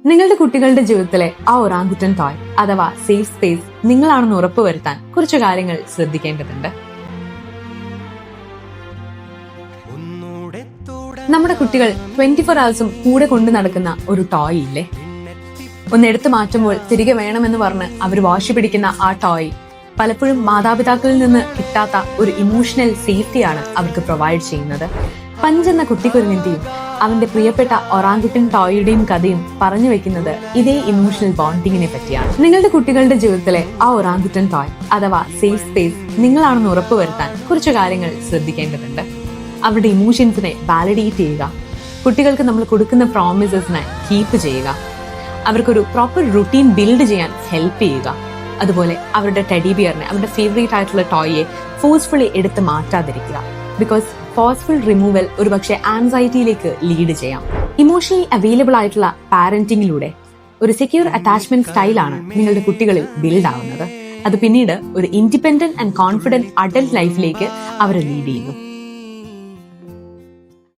നിങ്ങളുടെ കുട്ടികളുടെ ജീവിതത്തിലെ ആ ഒറാങ്കുട്ടൻ ടോയ് അഥവാ സേഫ് സ്പേസ് നിങ്ങളാണെന്ന് ഉറപ്പുവരുത്താൻ കുറച്ചു കാര്യങ്ങൾ ശ്രദ്ധിക്കേണ്ടതുണ്ട്. നമ്മുടെ കുട്ടികൾ 24 hours കൂടെ കൊണ്ടു നടക്കുന്ന ഒരു ടോയ് ഇല്ലേ? ഒന്ന് എടുത്തു മാറ്റുമ്പോൾ തിരികെ വേണമെന്ന് പറഞ്ഞ് അവർ വാശി പിടിക്കുന്ന ആ ടോയ് പലപ്പോഴും മാതാപിതാക്കളിൽ നിന്ന് കിട്ടാത്ത ഒരു ഇമോഷണൽ സേഫ്റ്റിയാണ് അവർക്ക് പ്രൊവൈഡ് ചെയ്യുന്നത്. പഞ്ച് എന്ന കുട്ടിക്കുരുവിന്റെയും അവന്റെ പ്രിയപ്പെട്ട ഒറാങ്കുട്ടൻ ടോയുടെയും കഥയും പറഞ്ഞു വെക്കുന്നത് ഇതേ ഇമോഷണൽ ബോണ്ടിങ്ങിനെ പറ്റിയാണ്. നിങ്ങളുടെ കുട്ടികളുടെ ജീവിതത്തിലെ ആ ഒറാങ്കുട്ടൻ ടോയ് അഥവാ സേഫ് സ്പേസ് നിങ്ങളാണെന്ന് ഉറപ്പുവരുത്താൻ കുറച്ചു കാര്യങ്ങൾ ശ്രദ്ധിക്കേണ്ടതുണ്ട്. അവരുടെ ഇമോഷൻസിനെ വാലിഡേറ്റ് ചെയ്യുക, കുട്ടികൾക്ക് നമ്മൾ കൊടുക്കുന്ന പ്രോമിസസിനെ കീപ്പ് ചെയ്യുക, അവർക്കൊരു പ്രോപ്പർ റുട്ടീൻ ബിൽഡ് ചെയ്യാൻ ഹെൽപ്പ് ചെയ്യുക. അതുപോലെ അവരുടെ ടെഡി ബിയറിനെ, അവരുടെ ഫേവറേറ്റ് ആയിട്ടുള്ള ടോയെ ഫോഴ്സ്ഫുള്ളി എടുത്ത് മാറ്റാതിരിക്കുക. ബിക്കോസ് ഫോഴ്സ്ഫുൾ റിമൂവൽ ഒരുപക്ഷെ ആൻസൈറ്റിയിലേക്ക് ലീഡ് ചെയ്യാം. ഇമോഷണലി അവൈലബിൾ ആയിട്ടുള്ള പാരന്റിങ്ങിലൂടെ ഒരു സെക്യൂർ അറ്റാച്ച്മെന്റ് സ്റ്റൈലാണ് നിങ്ങളുടെ കുട്ടികളിൽ ബിൽഡ് ആവുന്നത്. അത് പിന്നീട് ഒരു ഇൻഡിപെൻഡന്റ് ആൻഡ് കോൺഫിഡന്റ് അഡൽട്ട് ലൈഫിലേക്ക് അവരെ ലീഡ് ചെയ്യുന്നു.